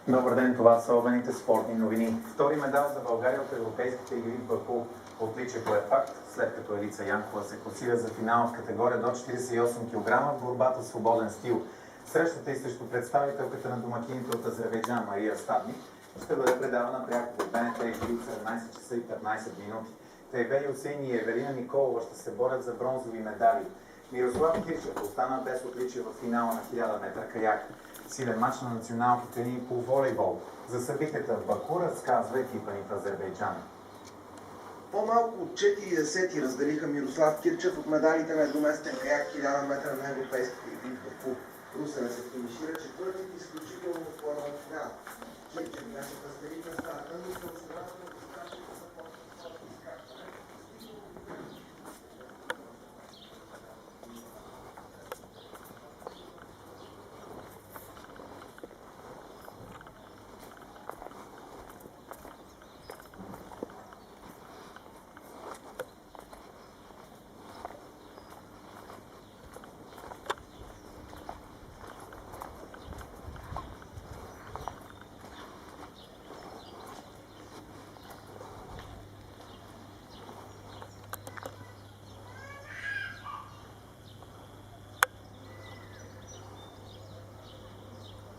Добър ден, това са обедните спортни новини. Втори медал за България от европейските игри в Баку. Отличието е факт, след като Елица Янкова се класира за финал в категория до 48 кг в борбата в свободен стил. Срещата и срещу представителката на домакините от Азербайджан Мария Стадник ще бъде предавана пряко по БНТ в 17 часа и 15 минути. Тайбей Юсейн и Евелина Николова ще се борят за бронзови медали. Мирослав Кирчев остана без отличие в финала на 1000 метра каяк. Силен мач на националките ни по волейбол. За събитията в Баку разказва екипа ни в Азербайджан. По-малко от 4 десети разделиха Мирослав Кирчев от медалите на едноместен каяк 1000 метра на европейските игри в Баку. Русенец се финишира четвърти изключително скоро на финал. Кирчев беше възделит на старта, но се